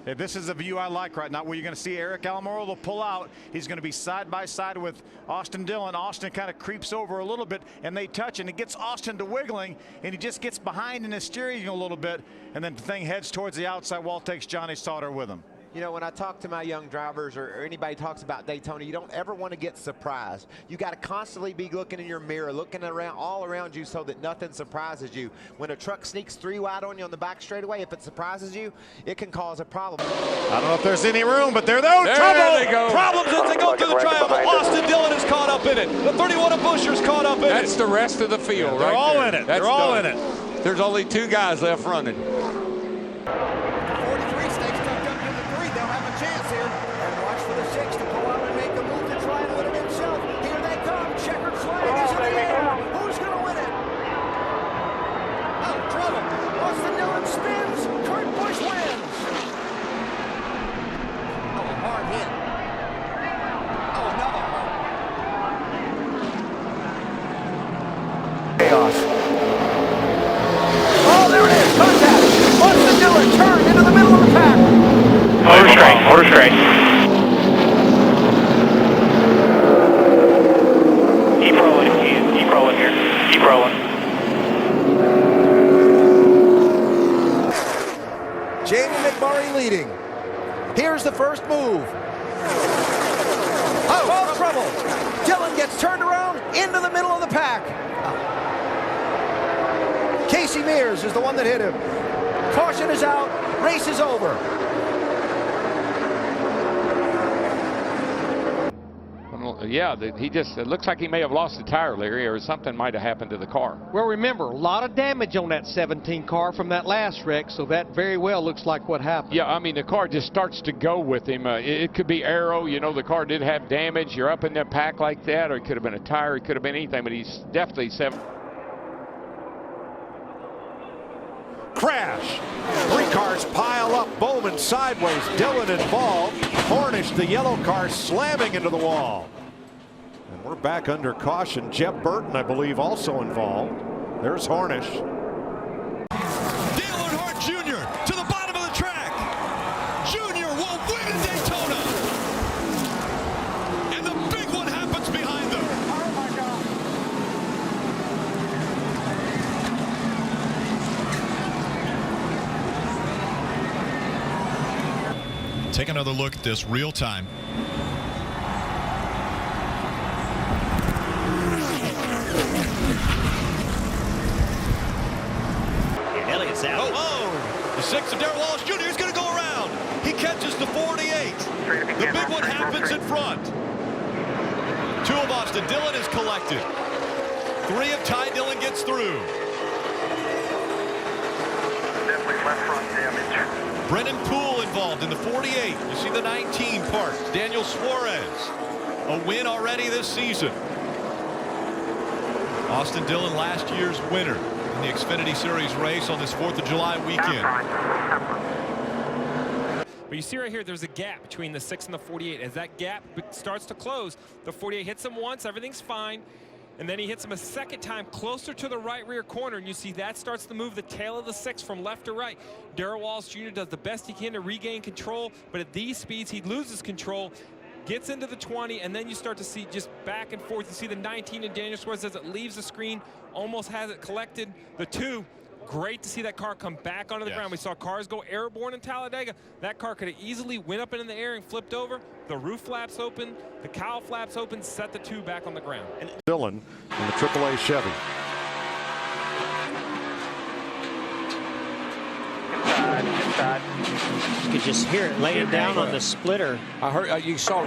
This is a view I like right now, where you're going to see Eric Almirola will pull out. He's going to be side by side with Austin Dillon. Austin kind of creeps over a little bit, and they touch, and it gets Austin to wiggling, and he just gets behind in his steering a little bit, and then the thing heads towards the outside wall, takes Johnny Sauter with him. You know, when I talk to my young drivers or anybody talks about Daytona, you don't ever want to get surprised. You got to constantly be looking in your mirror, looking around all around you so that nothing surprises you. When a truck sneaks 3 wide on you on the back straightaway, if it surprises you, it can cause a problem. I don't know if there's any room, but there trouble! They go. Problems as they go through the triangle. Austin Dillon is caught up in it. The 31 of Buescher's caught up in it. That's the rest of the field, They're right all there. in it. That's They're all done. in it. There's only 2 guys left running. 43 stakes tucked up to the 3. They'll have a chance here. And watch for the 6 to go out and make a move to try and win it himself. Here they come. Checkered flag is in the air. Who's going to win it? Oh, trouble. Austin Dillon spins. Kurt Busch wins. Oh, a hard hit. Oh, another hard. Chaos. Oh, there it is. Contact. Austin Dillon turned into the middle of the pack. Order straight, order straight. Keep rolling, keep rolling here. Keep rolling. Jamie McMurray leading. Here's the first move. Oh, trouble. Dillon gets turned around into the middle of the pack. Casey Mears is the one that hit him. Caution is out. Race is over. Yeah, it looks like he may have lost a tire, Larry, or something might have happened to the car. Well, remember, a lot of damage on that 17 car from that last wreck, so that very well looks like what happened. Yeah, I mean, the car just starts to go with him. It could be aero, you know, the car did have damage. You're up in that pack like that, or it could have been a tire, it could have been anything, but he's definitely 7. Crash. 3 cars pile up. Bowman sideways. Dillon involved. Hornish, the yellow car, slamming into the wall. And we're back under caution. Jeff Burton, I believe, also involved. There's Hornish. Dale Earnhardt Jr. to the bottom of the track. Jr. will win at Daytona. And the big one happens behind them. Oh, my God. Take another look at this real time. Elliott's out. Oh, the 6 of Darrell Wallace Jr. is going to go around. He catches the 48. The big one happens in front. 2 of Austin Dillon is collected. 3 of Ty Dillon gets through. Definitely left front damage. Brennan Poole involved in the 48. You see the 19 part. Daniel Suarez. A win already this season. Austin Dillon, last year's winner in the Xfinity Series race on this 4th of July weekend. But you see right here, there's a gap between the 6 and the 48. As that gap starts to close, the 48 hits him once, everything's fine. And then he hits him a second time closer to the right rear corner, and you see that starts to move the tail of the 6 from left to right. Darrell Wallace Jr. does the best he can to regain control, but at these speeds, he loses control, gets into the 20, and then you start to see just back and forth. You see the 19 and Daniel Suarez as it leaves the screen, almost has it collected. The 2, great to see that car come back onto the ground. We saw cars go airborne in Talladega. That car could have easily went up into the air and flipped over. The roof flaps open, the cowl flaps open, set the 2 back on the ground. And Dillon in the AAA Chevy. Inside. You could just hear it laying down on the splitter. I heard you saw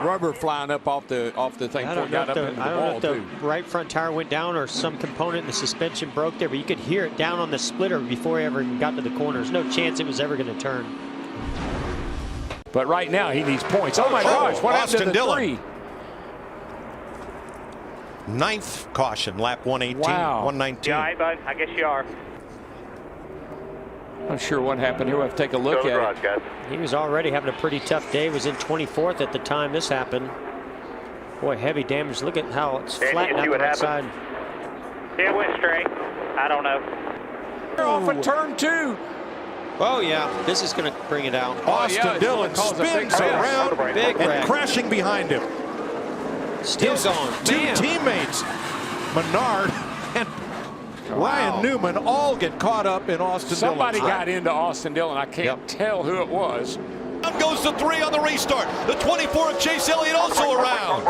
rubber flying up off the thing before it got up into the wall, the too. right front tire went down or some component in the suspension broke there, but you could hear it down on the splitter before he ever even got to the corner. There's no chance it was ever going to turn. But right now, he needs points. Oh, my gosh, what happened to the Dillon. 3? 9th caution, lap 118, Wow. 119. Yeah, hey, bud, I guess you are. Not sure what happened here. We'll have to take a look at it. Guys. He was already having a pretty tough day. He was in 24th at the time this happened. Boy, heavy damage. Look at how it's flattened out the right side. Yeah, it went straight. I don't know. Off of turn 2. Oh, yeah. This is going to bring it out. Austin Dillon spins around and crashing behind him. Still going. Two teammates, Menard and Ryan Newman, all get caught up in Austin Dillon. Somebody got into Austin Dillon. I can't tell who it was. Down goes the 3 on the restart. The 24 of Chase Elliott also around.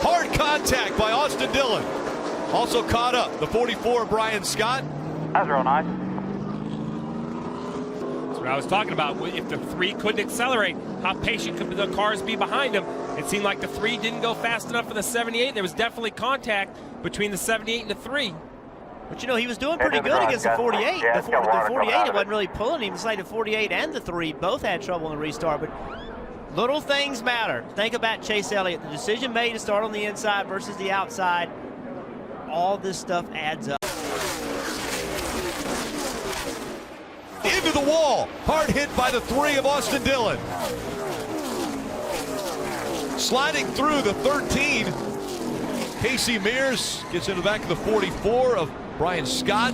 Hard contact by Austin Dillon. Also caught up. The 44 of Brian Scott. That's real nice. That's what I was talking about. If the 3 couldn't accelerate, how patient could the cars be behind him? It seemed like the 3 didn't go fast enough for the 78. There was definitely contact between the 78 and the 3. But, you know, he was doing pretty good against the 48. The 48, it wasn't really pulling him. It's like the 48 and the 3 both had trouble in the restart. But little things matter. Think about Chase Elliott. The decision made to start on the inside versus the outside. All this stuff adds up. Into the wall. Hard hit by the 3 of Austin Dillon. Sliding through the 13. Casey Mears gets into the back of the 44 of Brian Scott.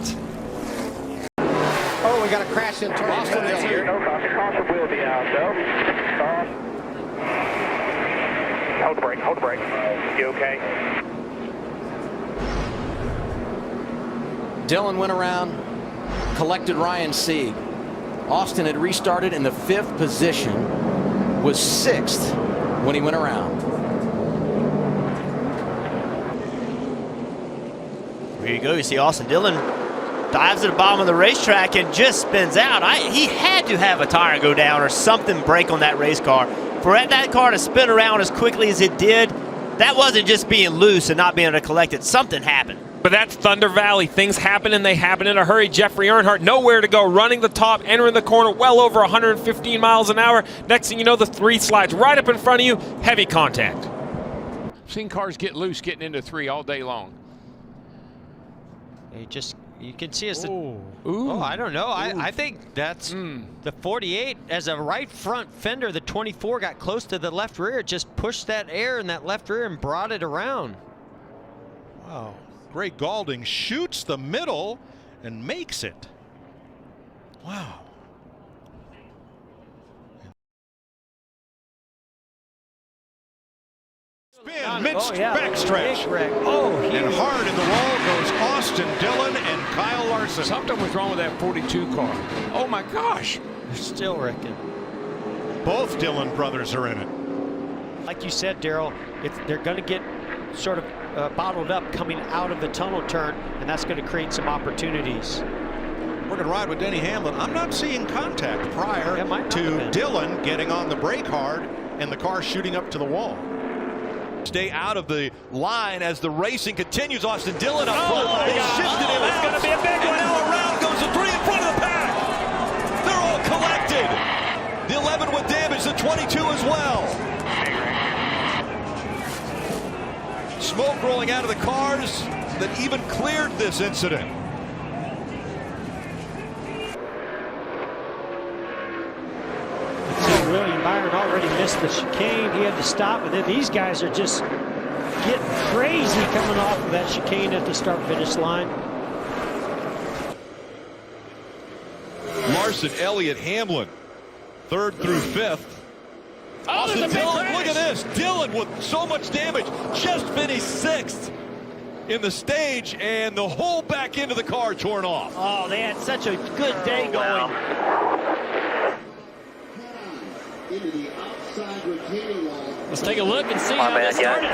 Oh, we got a crash in turn. No caution will be out, though. Hold the brake, hold the brake. You okay? Dillon went around, collected Ryan Sieg. Austin had restarted in the 5th position, was 6th when he went around. There you go. You see Austin Dillon dives to the bottom of the racetrack and just spins out. He had to have a tire go down or something break on that race car. For that car to spin around as quickly as it did, that wasn't just being loose and not being able to collect it. Something happened. But that's Thunder Valley. Things happen, and they happen in a hurry. Jeffrey Earnhardt, nowhere to go, running the top, entering the corner, well over 115 miles an hour. Next thing you know, the 3 slides right up in front of you. Heavy contact. I've seen cars get loose getting into 3 all day long. You can see us. Ooh. Oh, I don't know. I think that's the 48 as a right front fender. The 24 got close to the left rear. It just pushed that air in that left rear and brought it around. Wow. Ray Gaulding shoots the middle and makes it. Wow. Spin, backstretch. And hard in the wall goes Austin Dillon and Kyle Larson. Something was wrong with that 42 car. Oh my gosh. They're still wrecking. Both Dillon brothers are in it. Like you said, Daryl, they're going to get sort of bottled up coming out of the tunnel turn, and that's going to create some opportunities. We're going to ride with Denny Hamlin. I'm not seeing contact prior to Dillon getting on the brake hard and the car shooting up to the wall. Stay out of the line as the racing continues. Austin Dillon up front. They shifted him. It's going to be a big one. And now around goes the 3 in front of the pack. They're all collected. The 11 with damage, the 22 as well. Smoke rolling out of the cars that even cleared this incident. William Byron already missed the chicane. He had to stop, and then these guys are just getting crazy coming off of that chicane at the start-finish line. Larson, Elliott, Hamlin, 3rd through 5th. Austin Dillon, look at this. Dillon with so much damage, just finished 6th in the stage, and the whole back end of the car torn off. Oh, they had such a good day going. Let's take a look and see how this started.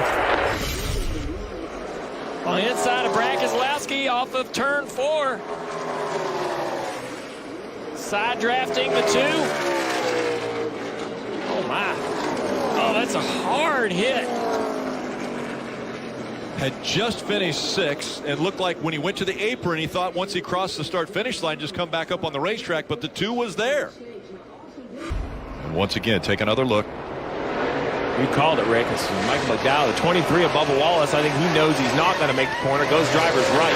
On the inside of Brad Keselowski off of turn 4. Side drafting the 2. Oh my. Oh, that's a hard hit. Had just finished 6th and looked like when he went to the apron, he thought once he crossed the start-finish line, just come back up on the racetrack, but the 2 was there. And once again, take another look. You called it, Rick. It's Michael McDowell, the 23 of Bubba Wallace. I think he knows he's not going to make the corner. Goes driver's right.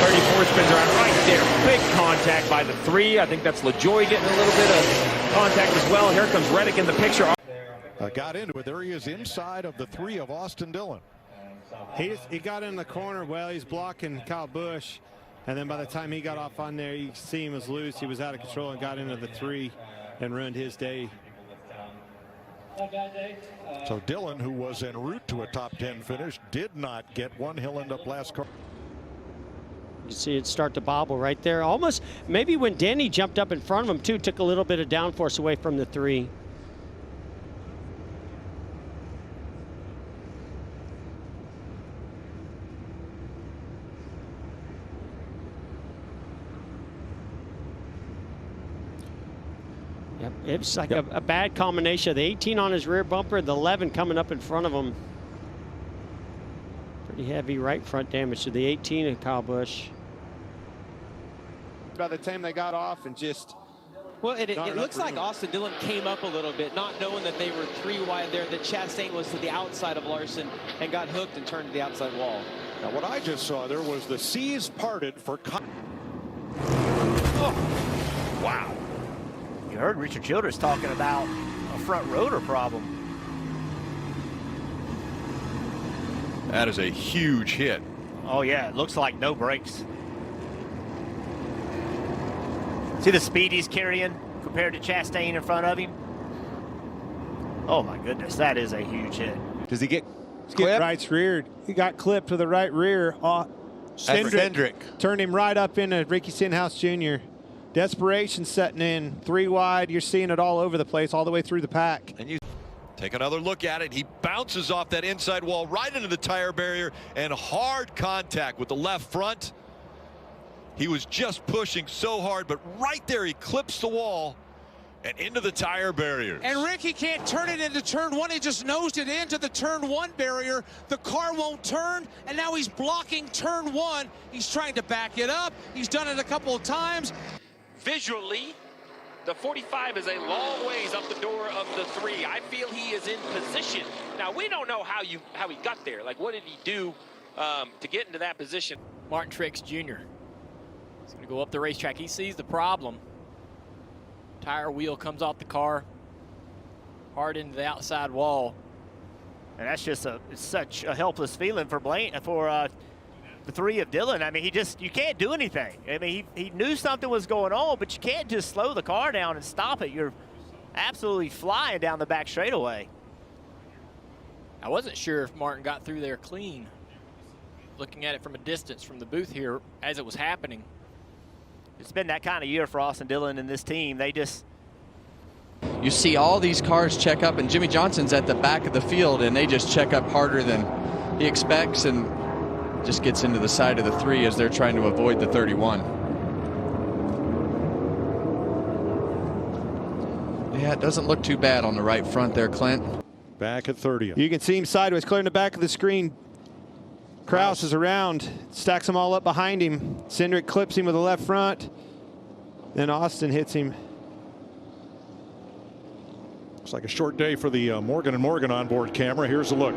34 spins around right there. Big contact by the 3. I think that's LaJoy getting a little bit of contact as well. Here comes Reddick in the picture. Got into it. There he is inside of the 3 of Austin Dillon. He got in the corner well. He's blocking Kyle Busch. And then by the time he got off on there, you see him was loose. He was out of control and got into the 3 and ruined his day. So Dillon, who was en route to a top 10 finish, did not get one. He'll end up last car. You see it start to bobble right there. Almost maybe when Danny jumped up in front of him too, took a little bit of downforce away from the 3. Yep, it's like a bad combination of the 18 on his rear bumper and the 11 coming up in front of him. Pretty heavy right front damage to the 18 of Kyle Busch. By the time they got off and just... Well, it looks like Austin Dillon came up a little bit, not knowing that they were 3 wide there, that Chastain was to the outside of Larson and got hooked and turned to the outside wall. Now, what I just saw there was the seas parted for... Oh. Wow. You heard Richard Childress talking about a front rotor problem. That is a huge hit. Oh, yeah, it looks like no brakes. See the speed he's carrying compared to Chastain in front of him? Oh, my goodness, that is a huge hit. Does he get clipped? Right's reared. He got clipped to the right rear. Cindric turned him right up into Ricky Stenhouse Jr. Desperation setting in. 3 wide. You're seeing it all over the place, all the way through the pack. And you take another look at it. He bounces off that inside wall right into the tire barrier and hard contact with the left front. He was just pushing so hard, but right there he clips the wall and into the tire barrier. And Ricky can't turn it into turn 1. He just nosed it into the turn 1 barrier. The car won't turn, and now he's blocking turn 1. He's trying to back it up. He's done it a couple of times. Visually, the 45 is a long ways up the door of the 3. I feel he is in position. Now, we don't know how he got there. Like, what did he do to get into that position? Martin Truex Jr. He's going to go up the racetrack. He sees the problem. Tire wheel comes off the car, hard into the outside wall. And that's just it's such a helpless feeling for the 3 of Dillon. I mean, you can't do anything. I mean, he knew something was going on, but you can't just slow the car down and stop it. You're absolutely flying down the back straightaway. I wasn't sure if Martin got through there clean. Looking at it from a distance from the booth here as it was happening. It's been that kind of year for Austin Dillon and this team. They just... You see all these cars check up, and Jimmy Johnson's at the back of the field, and they just check up harder than he expects and just gets into the side of the 3 as they're trying to avoid the 31. Yeah, it doesn't look too bad on the right front there, Clint. Back at 30th. You can see him sideways, clearing the back of the screen. Kraus is around, stacks them all up behind him. Cindric clips him with the left front. Then Austin hits him. Looks like a short day for the Morgan & Morgan onboard camera. Here's a look.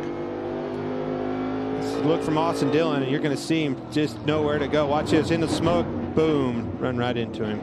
Look from Austin Dillon, and you're going to see him just know where to go. Watch this, in the smoke, boom, run right into him.